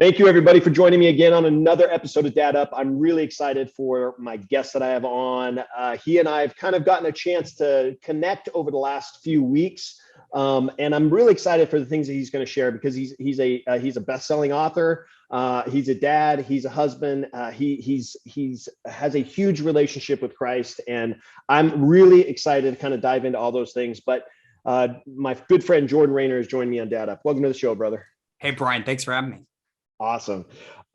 Thank you, everybody, for joining me again on another episode of Dad Up. I'm really excited for my guest that I have on. He and I have kind of gotten a chance to connect over the last few weeks, and I'm really excited for the things that he's going to share because he's a best-selling author. He's a dad. He's a husband. He has a huge relationship with Christ, and I'm really excited to kind of dive into all those things. But my good friend Jordan Raynor has joined me on Dad Up. Welcome to the show, brother. Hey, Bryan. Thanks for having me. Awesome.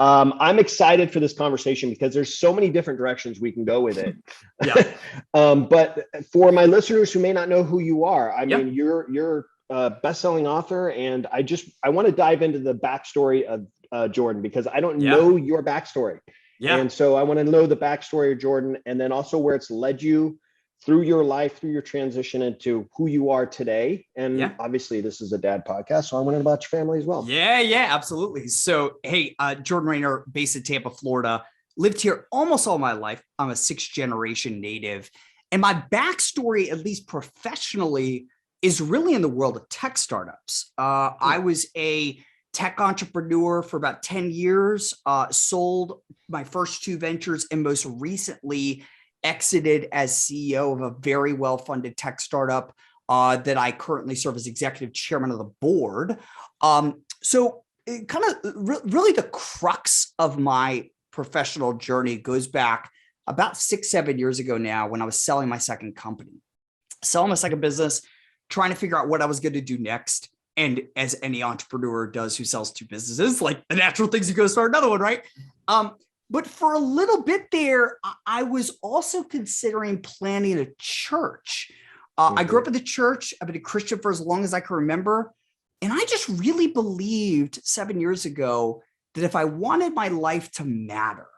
I'm excited for this conversation because there's so many different directions we can go with it. Yeah. But for my listeners who may not know who you are, I Yep. mean, you're a best-selling author, and I want to dive into the backstory of Jordan because I don't know your backstory. Yeah. And so I want to know the backstory of Jordan, and then also where it's led you through your life, through your transition into who you are today. And obviously this is a dad podcast, so I want to know about your family as well. Yeah, absolutely. So, hey, Jordan Raynor, based in Tampa, Florida, lived here almost all my life. I'm a sixth generation native. And my backstory, at least professionally, is really in the world of tech startups. I was a tech entrepreneur for about 10 years, sold my first two ventures, and most recently exited as CEO of a very well-funded tech startup that I currently serve as executive chairman of the board. So it kind of really the crux of my professional journey goes back about 6-7 years ago now when I was selling my second company, selling my second business, trying to figure out what I was going to do next. And as any entrepreneur does who sells two businesses, like the natural things, you go start another one, right? But for a little bit there, I was also considering planning a church. I grew up in the church. I've been a Christian for as long as I can remember. And I just really believed 7 years ago that if I wanted my life to matter,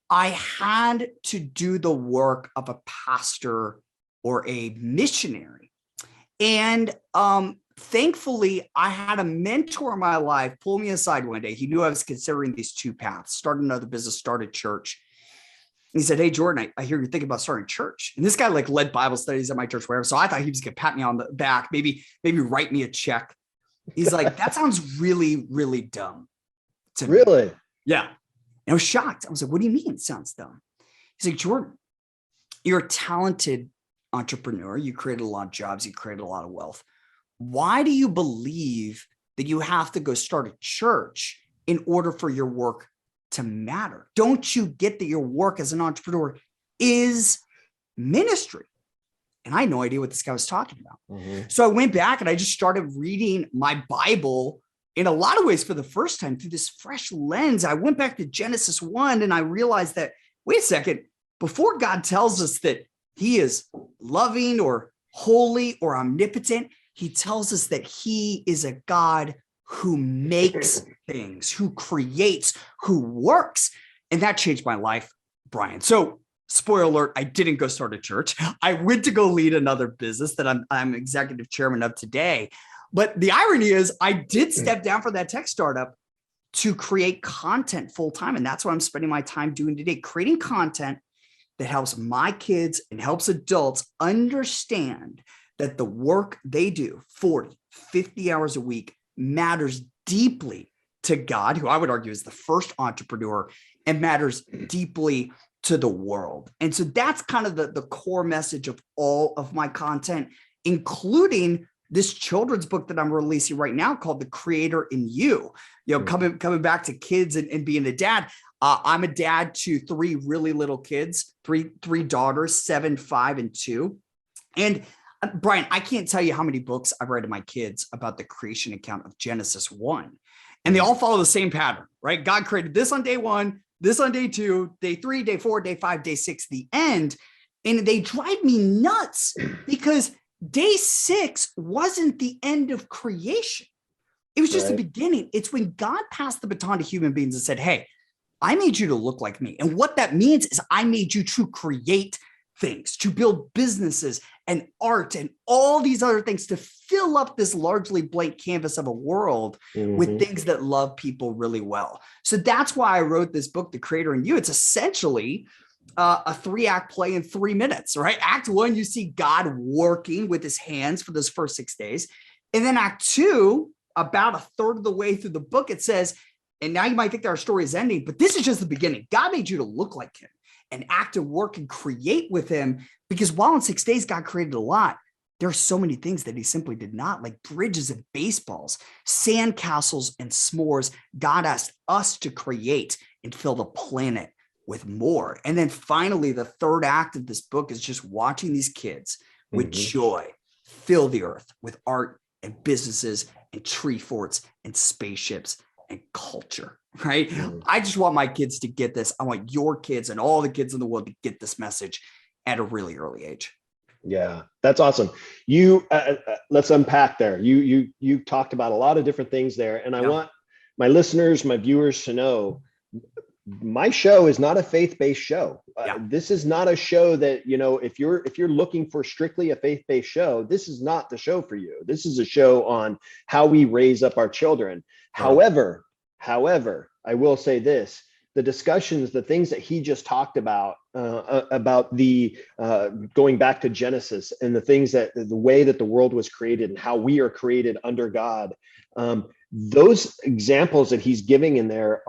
I had to do the work of a pastor or a missionary. And thankfully, I had a mentor in my life pull me aside one day. He knew I was considering these two paths: start another business, start a church. And he said, "Hey, Jordan, I hear you're thinking about starting a church." And this guy like led Bible studies at my church, wherever. So I thought he was going to pat me on the back, maybe write me a check. He's like, "That sounds really, really dumb to me." Really? Yeah. And I was shocked. I was like, "What do you mean it sounds dumb?" He's like, "Jordan, you're a talented entrepreneur. You created a lot of jobs. You created a lot of wealth. Why do you believe that you have to go start a church in order for your work to matter? Don't you get that your work as an entrepreneur is ministry?" And I had no idea what this guy was talking about. So I went back and I just started reading my Bible in a lot of ways for the first time through this fresh lens. I went back to Genesis 1 and I realized that, wait a second, before God tells us that he is loving or holy or omnipotent, he tells us that he is a God who makes things, who creates, who works. And that changed my life, Bryan. So spoiler alert, I didn't go start a church. I went to go lead another business that I'm executive chairman of today. But the irony is I did step down from that tech startup to create content full time. And that's what I'm spending my time doing today, creating content that helps my kids and helps adults understand that the work they do 40, 50 hours a week matters deeply to God, who I would argue is the first entrepreneur, and matters deeply to the world. And so that's kind of the core message of all of my content, including this children's book that I'm releasing right now called The Creator in You. You know, coming back to kids and being a dad. I'm a dad to three really little kids, three daughters, 7, 5, and 2. And Bryan, I can't tell you how many books I've read to my kids about the creation account of Genesis 1. And they all follow the same pattern, right? God created this on day 1, this on day 2, day 3, day 4, day 5, day 6, the end. And they drive me nuts because day 6 wasn't the end of creation. It was just the beginning. It's when God passed the baton to human beings and said, "Hey, I made you to look like me." And what that means is I made you to create things, to build businesses and art and all these other things to fill up this largely blank canvas of a world with things that love people really well. So that's why I wrote this book, The Creator in You. It's essentially a 3-act play in 3 minutes, right? Act 1, you see God working with his hands for those first 6 days. And then act 2, about a third of the way through the book, it says, And now you might think that our story is ending, but this is just the beginning. God made you to look like him and act and work and create with him, because while in 6 days, God created a lot, there are so many things that he simply did not, like bridges and baseballs, sand castles and s'mores. God asked us to create and fill the planet with more. And then finally, the third act of this book is just watching these kids with joy fill the earth with art and businesses and tree forts and spaceships and culture, right? I just want my kids to get this. I want your kids and all the kids in the world to get this message at a really early age. Yeah, that's awesome. You let's unpack there. You talked about a lot of different things there, and I want my listeners, my viewers to know my show is not a faith-based show. This is not a show that, if you're looking for strictly a faith-based show, this is not the show for you. This is a show on how we raise up our children. However, I will say this: the discussions, the things that he just talked about the going back to Genesis and the things that the way that the world was created and how we are created under God, those examples that he's giving in there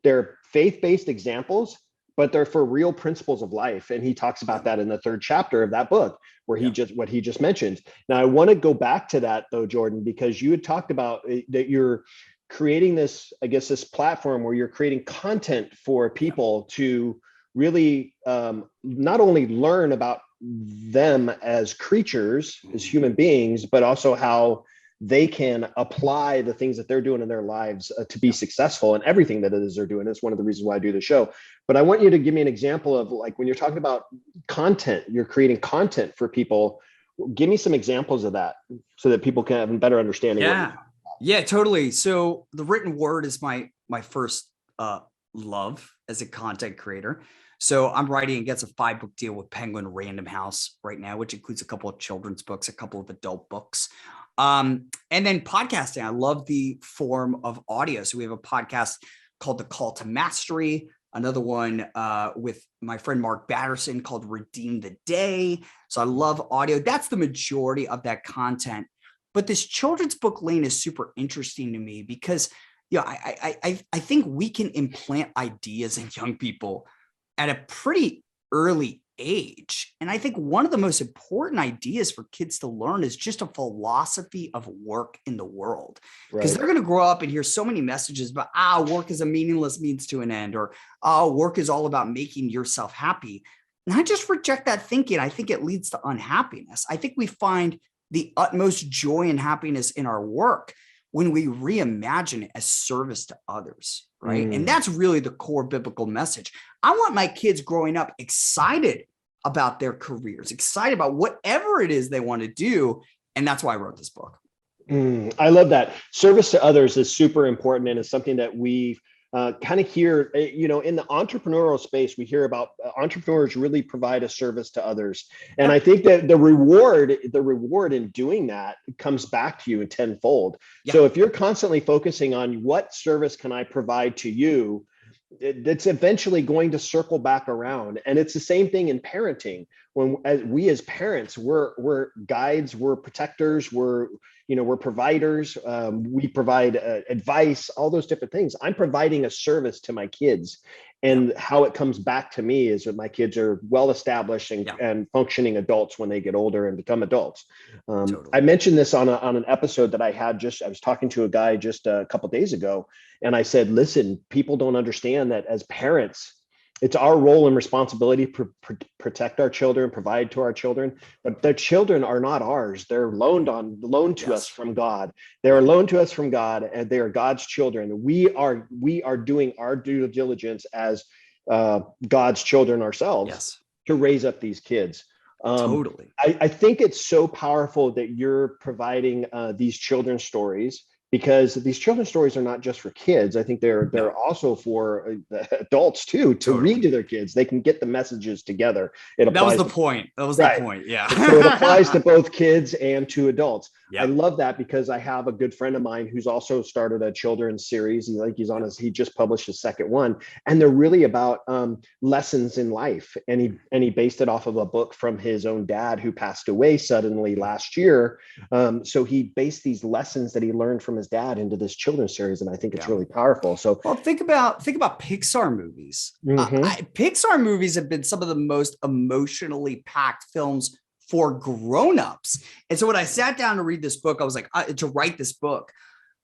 they're faith-based examples, but they're for real principles of life. And he talks about that in the 3rd chapter of that book, where what he just mentioned. Now, I want to go back to that though, Jordan, because you had talked about that you're creating this, I guess, this platform where you're creating content for people to really not only learn about them as creatures, as human beings, but also how they can apply the things that they're doing in their lives to be successful in everything that it is they're doing. It's one of the reasons why I do the show. But I want you to give me an example of, like, when you're talking about content, you're creating content for people. Give me some examples of that so that people can have a better understanding. Yeah, totally. So the written word is my first love as a content creator. So I'm writing against a 5-book deal with Penguin Random House right now, which includes a couple of children's books, a couple of adult books. And then podcasting. I love the form of audio. So we have a podcast called The Call to Mastery, another one with my friend Mark Batterson called Redeem the Day. So I love audio. That's the majority of that content. But this children's book lane is super interesting to me because, I think we can implant ideas in young people at a pretty early age. And I think one of the most important ideas for kids to learn is just a philosophy of work in the world, because they're going to grow up and hear so many messages about, work is a meaningless means to an end, or work is all about making yourself happy. And I just reject that thinking. I think it leads to unhappiness. I think we find the utmost joy and happiness in our work when we reimagine it as service to others, right? And that's really the core biblical message. I want my kids growing up excited about their careers, excited about whatever it is they want to do. And that's why I wrote this book. I love that. Service to others is super important, and it's something that we kind of hear, in the entrepreneurial space. We hear about entrepreneurs really provide a service to others. And I think that the reward in doing that comes back to you in tenfold. So if you're constantly focusing on what service can I provide to you, it's eventually going to circle back around. And it's the same thing in parenting. We as parents, we're guides, we're protectors, we're providers. We provide advice, all those different things. I'm providing a service to my kids, and how it comes back to me is that my kids are well established and functioning adults when they get older and become adults. I mentioned this on an episode that I was talking to a guy just a couple of days ago, and I said, listen, people don't understand that as parents, it's our role and responsibility to protect our children, provide to our children, but their children are not ours. They're loaned to us from God. They are loaned to us from God, and they are God's children. We are doing our due diligence as God's children ourselves to raise up these kids. Totally. I think it's so powerful that you're providing these children's stories, because these children's stories are not just for kids. I think they're also for adults too, to read to their kids. They can get the messages together. That was the point. Yeah. So it applies to both kids and to adults. I love that, because I have a good friend of mine who's also started a children's series. He just published his second one, and they're really about lessons in life. And he based it off of a book from his own dad, who passed away suddenly last year. So he based these lessons that he learned from his dad into this children's series. And I think it's Yeah. really powerful. So Well, think about Pixar movies. Mhm. Pixar movies have been some of the most emotionally packed films for grown-ups. And so when I sat down to read this book, I was like, to write this book,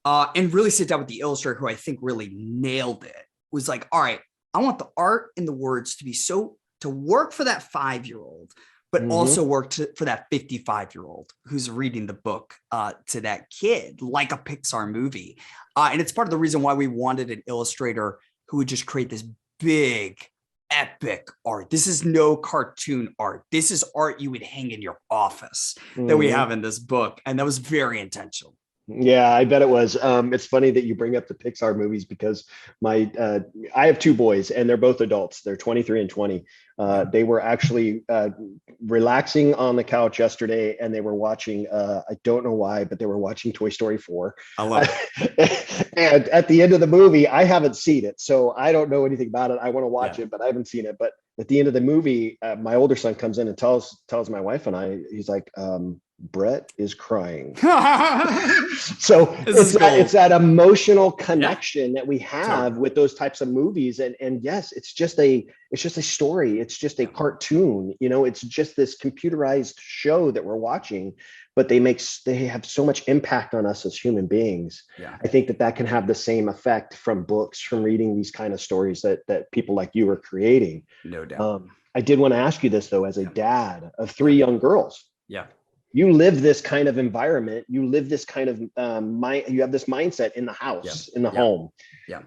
and really sit down with the illustrator, who I think really nailed it, was like, all right, I want the art and the words to work for that 5-year-old, but also work for that 55-year-old who's reading the book to that kid, like a Pixar movie. And it's part of the reason why we wanted an illustrator who would just create this big, epic art. This is no cartoon art. This is art you would hang in your office that we have in this book. And that was very intentional. Yeah, I bet it was. It's funny that you bring up the Pixar movies because I have 2 boys and they're both adults. They're 23 and 20. They were actually relaxing on the couch yesterday and they were watching, I don't know why, but they were watching Toy Story 4. I love it. And at the end of the movie, I haven't seen it, so I don't know anything about it. I want to watch it, but I haven't seen it. But at the end of the movie, my older son comes in and tells my wife and I, he's like, Brett is crying. So it's that emotional connection that we have with those types of movies. And yes, it's just a story. It's just a cartoon, it's just this computerized show that we're watching, but they have so much impact on us as human beings. Yeah. I think that can have the same effect from books, from reading these kind of stories that people like you are creating. No doubt. I did want to ask you this though, as a dad of 3 young girls. Yeah. You live this kind of environment. You live this kind of you have this mindset in the house, in the home. Yeah.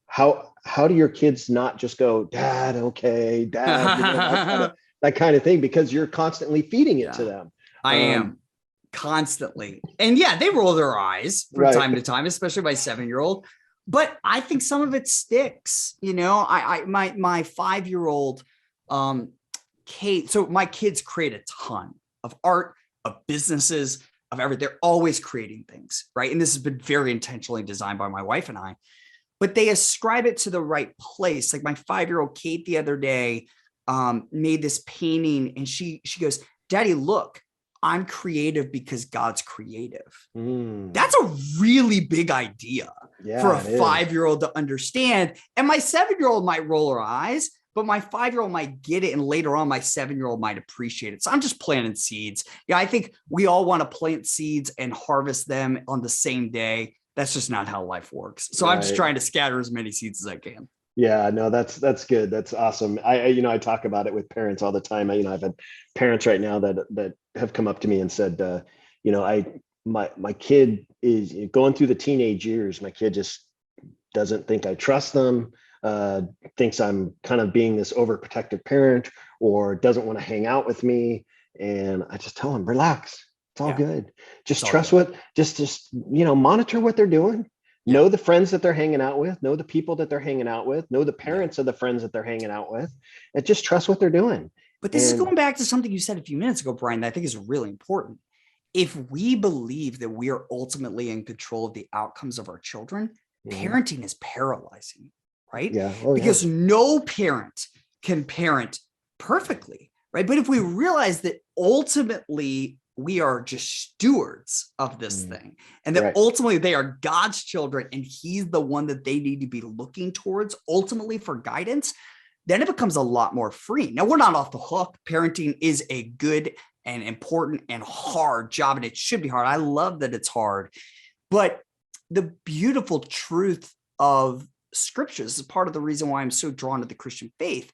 How do your kids not just go, Dad, okay, Dad, that kind of thing, because you're constantly feeding it to them. I am constantly. And they roll their eyes from time to time, especially my 7-year-old. But I think some of it sticks. My 5-year-old, Kate. So my kids create a ton of art, of businesses, of everything. They're always creating things, right? And this has been very intentionally designed by my wife and I, but they ascribe it to the right place. Like my 5-year-old Kate the other day made this painting and she goes, Daddy, look, I'm creative because God's creative. That's a really big idea for a 5-year-old to understand. And my 7-year-old might roll her eyes, but my 5-year-old might get it. And later on, my 7-year-old might appreciate it. So I'm just planting seeds. Yeah, I think we all want to plant seeds and harvest them on the same day. That's just not how life works. So I'm just trying to scatter as many seeds as I can. Yeah, no, that's good. That's awesome. I talk about it with parents all the time. I've had parents right now that have come up to me and said, my kid is going through the teenage years. My kid just doesn't think I trust them. Thinks I'm kind of being this overprotective parent, or doesn't want to hang out with me. And I just tell them, relax. It's all good. Just trust just monitor what they're doing. Know the friends that they're hanging out with, know the people that they're hanging out with, know the parents of the friends that they're hanging out with, and just trust what they're doing. But this is going back to something you said a few minutes ago, Bryan, that I think is really important. If we believe that we are ultimately in control of the outcomes of our children, parenting is paralyzing. Right? Yeah. Because no parent can parent perfectly, right? But if we realize that ultimately we are just stewards of this thing, and that ultimately they are God's children and he's the one that they need to be looking towards ultimately for guidance, then it becomes a lot more free. Now, we're not off the hook. Parenting is a good and important and hard job, and it should be hard. I love that it's hard. But the beautiful truth of scriptures is part of the reason why I'm so drawn to the Christian faith,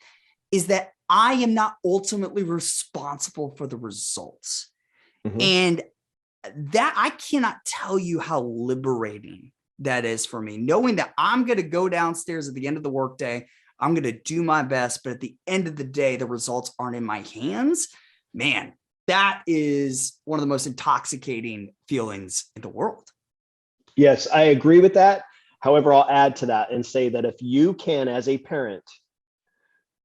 is that I am not ultimately responsible for the results. And that I cannot tell you how liberating that is for me, knowing that I'm going to go downstairs at the end of the workday. I'm going to do my best, but at the end of the day, the results aren't in my hands. Man, that is one of the most intoxicating feelings in the world. Yes, I agree with that. However, I'll add to that and say that if you can, as a parent,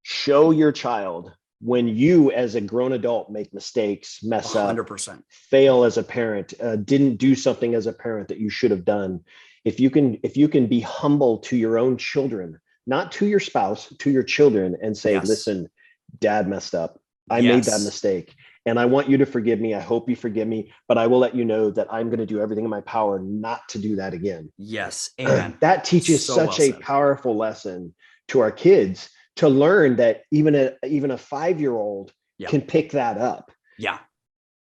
show your child when you, as a grown adult, make mistakes, mess 100%. up, fail as a parent, didn't do something as a parent that you should have done. If you can be humble to your own children, not to your spouse, to your children, and say, listen, Dad messed up. I made that mistake. and I want you to forgive me. I hope you forgive me, but I will let you know that I'm going to do everything in my power not to do that again. Yes. Amen. That teaches So well such a said. powerful lesson to our kids, to learn that even a 5-year-old Yeah. can pick that up. Yeah.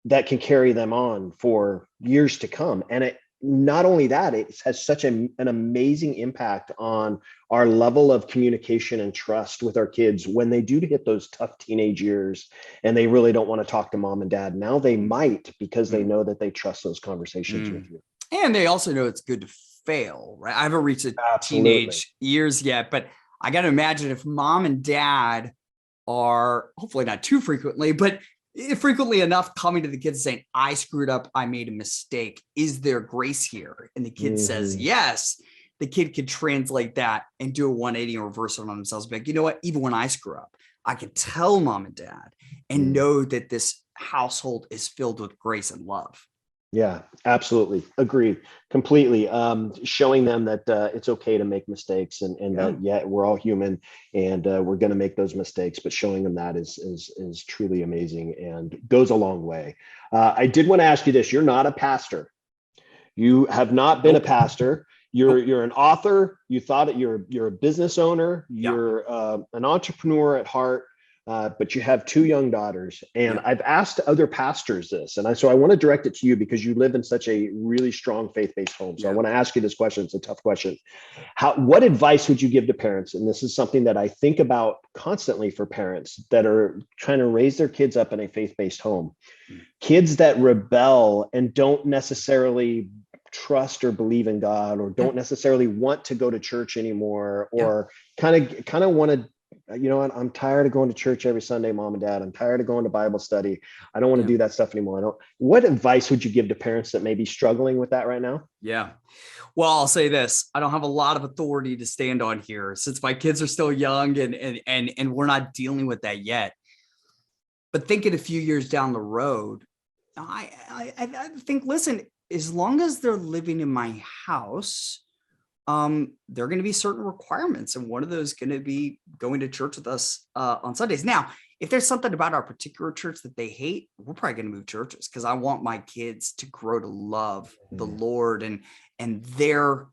That can carry them on for years to come. And it, not only that, it has such an amazing impact on our level of communication and trust with our kids when they do hit those tough teenage years and they really don't want to talk to mom and dad. Now they might, because they know that they trust those conversations with you. And they also know it's good to fail, right? I haven't reached the teenage years yet, but I got to imagine if mom and dad are, hopefully not too frequently, but frequently enough, coming to the kids saying, I screwed up, I made a mistake. Is there grace here? And the kid says, yes. The kid could translate that and do a 180 and reverse it on themselves. Be like, you know what? Even when I screw up, I can tell mom and dad and know that this household is filled with grace and love. Yeah, absolutely. Agreed. Completely. Showing them that it's okay to make mistakes, and that, yeah, we're all human, and we're going to make those mistakes, but showing them that is truly amazing and goes a long way. I did want to ask you this. You're not a pastor. You have not been a pastor. You're an author. You thought it. You're a business owner. You're an entrepreneur at heart. But you have 2 young daughters, and I've asked other pastors this, and so I want to direct it to you because you live in such a really strong faith-based home. So I want to ask you this question. It's a tough question. What advice would you give to parents? And this is something that I think about constantly for parents that are trying to raise their kids up in a faith-based home. Kids that rebel and don't necessarily trust or believe in God, or don't necessarily want to go to church anymore, or kind of want to, you know what, I'm tired of going to church every Sunday, mom and dad. I'm tired of going to Bible study. I don't want to do that stuff anymore. What advice would you give to parents that may be struggling with that right now? Yeah. Well, I'll say this. I don't have a lot of authority to stand on here since my kids are still young and we're not dealing with that yet. But thinking a few years down the road, I think, listen, as long as they're living in my house, there are going to be certain requirements. And one of those is going to be going to church with us on Sundays. Now, if there's something about our particular church that they hate, we're probably going to move churches, because I want my kids to grow to love the Lord, and their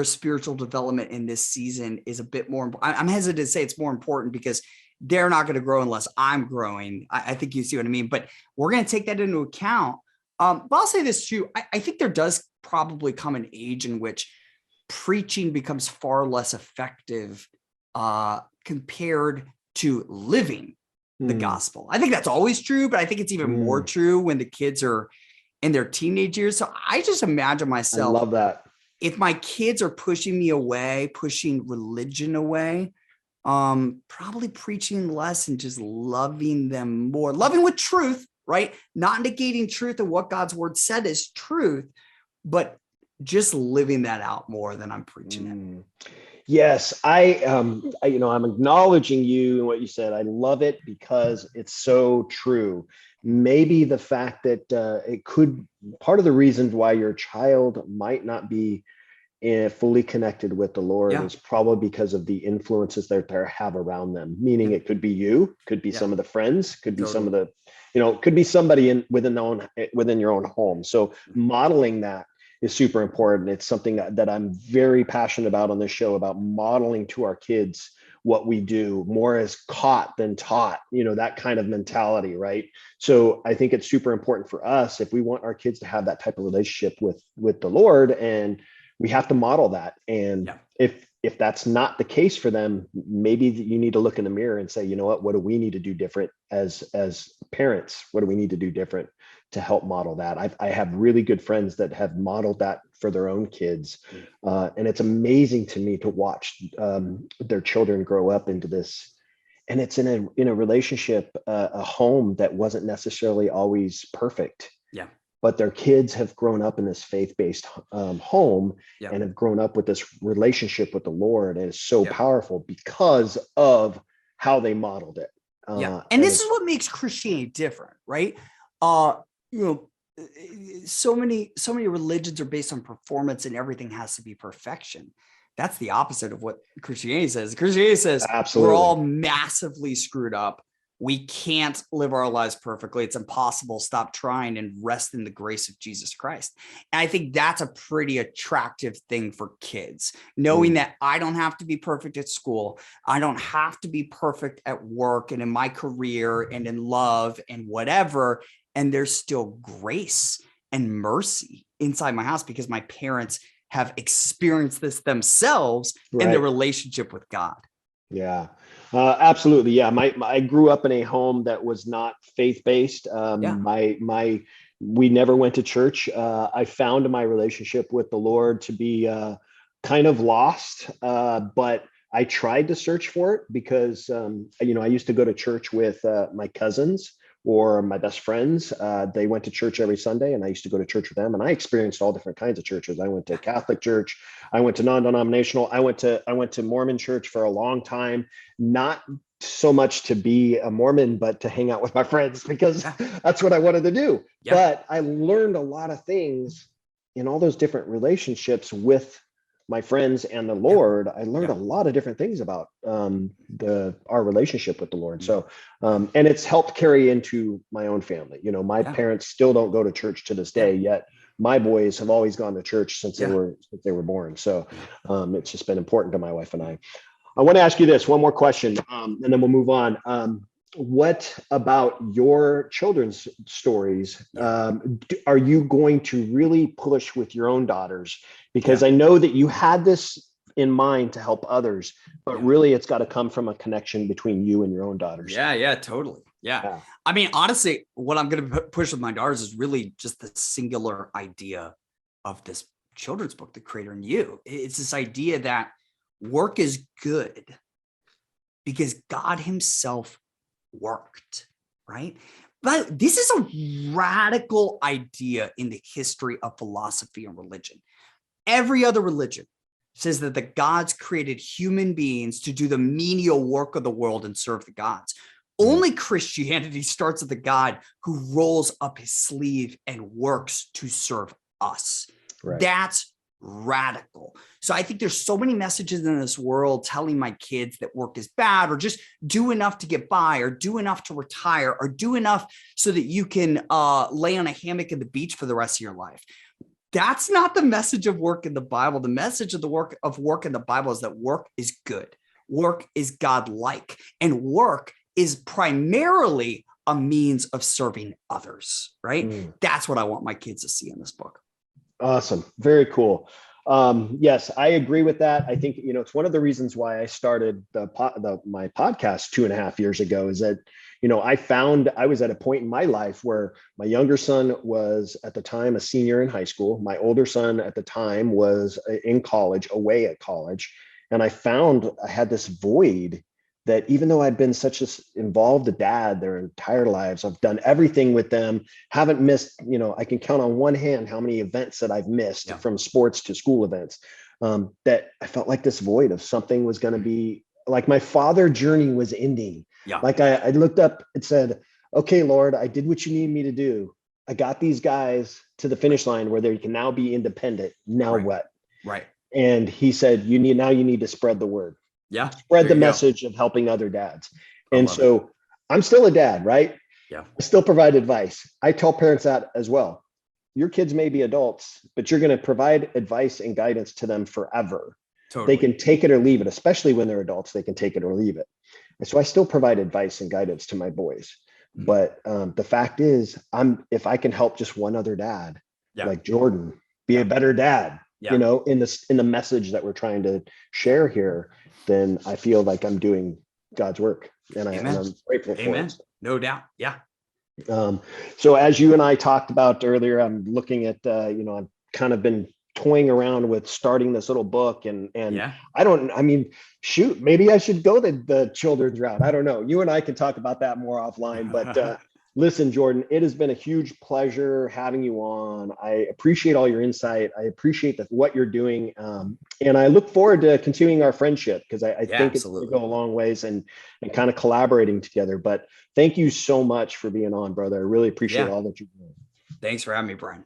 spiritual development in this season is a bit more. I'm hesitant to say it's more important because they're not going to grow unless I'm growing. I think you see what I mean, but we're going to take that into account. But I'll say this too. I think there does probably come an age in which preaching becomes far less effective compared to living the gospel. I think that's always true, but I think it's even more true when the kids are in their teenage years. So I just imagine myself, I love that. If my kids are pushing me away, pushing religion away, probably preaching less and just loving them more, loving with truth, right? Not negating truth and what God's word said is truth, but just living that out more than I'm preaching it. Yes, I'm acknowledging you and what you said. I love it because it's so true. Maybe the fact that it could, part of the reasons why your child might not be fully connected with the Lord is probably because of the influences that they have around them. Meaning it could be you, could be some of the friends, could be some of the, could be somebody within your own home. So modeling that is super important. It's something that I'm very passionate about on this show, about modeling to our kids what we do, more as caught than taught, that kind of mentality, right? So I think it's super important for us if we want our kids to have that type of relationship with the Lord, and we have to model that. And if that's not the case for them, maybe you need to look in the mirror and say, you know what do we need to do different as parents? What do we need to do different to help model that? I have really good friends that have modeled that for their own kids. And it's amazing to me to watch their children grow up into this. And it's in a relationship, a home that wasn't necessarily always perfect. But their kids have grown up in this faith-based home and have grown up with this relationship with the Lord. And it's so powerful because of how they modeled it. And this is what makes Christianity different, right? So many religions are based on performance and everything has to be perfection. That's the opposite of what Christianity says. Christianity says we're all massively screwed up. We can't live our lives perfectly. It's impossible. Stop trying and rest in the grace of Jesus Christ. And I think that's a pretty attractive thing for kids, knowing that I don't have to be perfect at school. I don't have to be perfect at work and in my career and in love and whatever. And there's still grace and mercy inside my house because my parents have experienced this themselves in their relationship with God. Yeah, absolutely. Yeah. I grew up in a home that was not faith-based. We never went to church. I found my relationship with the Lord to be kind of lost, but I tried to search for it because, I used to go to church with my cousins or my best friends. They went to church every Sunday and I used to go to church with them, and I experienced all different kinds of churches. I went to Catholic church. I went to non-denominational. I went to Mormon church for a long time, not so much to be a Mormon, but to hang out with my friends because that's what I wanted to do. Yeah. But I learned a lot of things in all those different relationships with my friends and the Lord. I learned a lot of different things about our relationship with the Lord. So, and it's helped carry into my own family. My parents still don't go to church to this day, yet my boys have always gone to church since they were born. So it's just been important to my wife and I. I want to ask you this one more question, and then we'll move on. What about your children's stories? Are you going to really push with your own daughters? Because I know that you had this in mind to help others, but really it's got to come from a connection between you and your own daughters. Yeah, totally. Yeah. I mean, honestly, what I'm going to push with my daughters is really just the singular idea of this children's book, The Creator in You. It's this idea that work is good because God himself worked, right? But this is a radical idea in the history of philosophy and religion. Every other religion says that the gods created human beings to do the menial work of the world and serve the gods. Only Christianity starts with the God who rolls up his sleeve and works to serve us. Right. That's radical. So I think there's so many messages in this world telling my kids that work is bad, or just do enough to get by, or do enough to retire, or do enough so that you can lay on a hammock at the beach for the rest of your life. That's not the message of work in the Bible. The message of work in the Bible is that work is good. Work is God-like, and work is primarily a means of serving others, right? That's what I want my kids to see in this book. Awesome. Very cool. Yes, I agree with that. I think, it's one of the reasons why I started my podcast 2.5 years ago is that, I found I was at a point in my life where my younger son was at the time a senior in high school. My older son at the time was in college, away at college. And I found I had this void that even though I'd been such an involved dad their entire lives, I've done everything with them, haven't missed, I can count on one hand how many events that I've missed from sports to school events, that I felt like this void of something was going to be like my father journey was ending. Yeah. Like I looked up and said, okay, Lord, I did what you need me to do. I got these guys to the finish line where they can now be independent. Now what? Right. And he said, you need to spread the word. Yeah. Spread the message of helping other dads. And so I'm still a dad, right? Yeah. I still provide advice. I tell parents that as well. Your kids may be adults, but you're going to provide advice and guidance to them forever. Totally. They can take it or leave it, especially when they're adults, they can take it or leave it. And so I still provide advice and guidance to my boys. But the fact is, if I can help just one other dad, like Jordan, be a better dad, in the message that we're trying to share here, then I feel like I'm doing God's work, and I'm grateful for it. No doubt. Yeah. So as you and I talked about earlier, I'm looking at, I've kind of been toying around with starting this little book, and maybe I should go the children's route. I don't know. You and I can talk about that more offline, but listen, Jordan, it has been a huge pleasure having you on. I appreciate all your insight. I appreciate what you're doing. And I look forward to continuing our friendship, because I think it's going to go a long ways and kind of collaborating together. But thank you so much for being on, brother. I really appreciate all that you're doing. Thanks for having me, Bryan.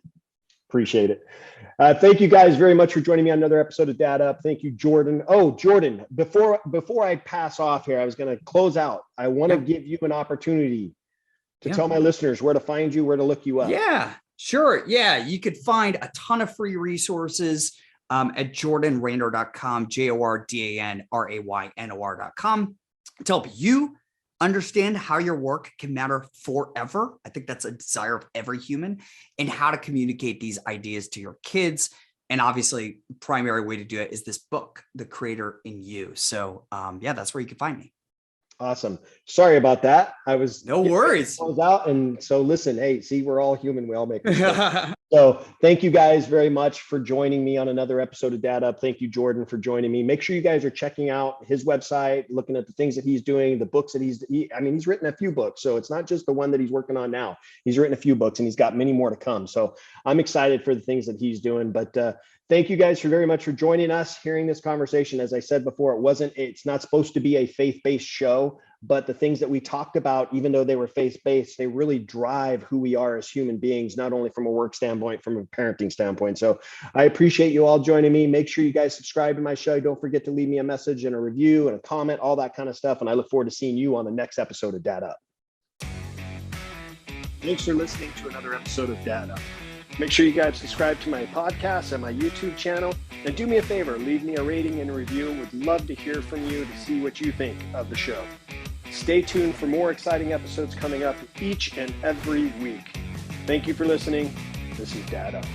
Appreciate it. Thank you guys very much for joining me on another episode of Dad Up. Thank you, Jordan. Oh, Jordan, before I pass off here, I was going to close out. I want to give you an opportunity to tell my listeners where to find you, where to look you up. Yeah, sure. Yeah, you could find a ton of free resources at jordanraynor.com, jordanraynor.com, to help you understand how your work can matter forever. I think that's a desire of every human, and how to communicate these ideas to your kids. And obviously, primary way to do it is this book, The Creator in You. So yeah, that's where you can find me. Awesome. Sorry about that. I was no worries. Close out, and so listen. Hey, see, we're all human. We all make mistakes. So thank you guys very much for joining me on another episode of Dad Up. Thank you, Jordan, for joining me. Make sure you guys are checking out his website, looking at the things that he's doing, the books that he's written a few books. So it's not just the one that he's working on now. He's written a few books, and he's got many more to come. So I'm excited for the things that he's doing. But thank you guys very much for joining us, hearing this conversation. As I said before, it's not supposed to be a faith-based show, but the things that we talked about, even though they were faith-based, they really drive who we are as human beings, not only from a work standpoint, from a parenting standpoint. So I appreciate you all joining me. Make sure you guys subscribe to my show. Don't forget to leave me a message and a review and a comment, all that kind of stuff. And I look forward to seeing you on the next episode of Dad Up. Thanks for listening to another episode of Dad Up. Make sure you guys subscribe to my podcast and my YouTube channel. And do me a favor, leave me a rating and a review. Would love to hear from you to see what you think of the show. Stay tuned for more exciting episodes coming up each and every week. Thank you for listening. This is Dad Up.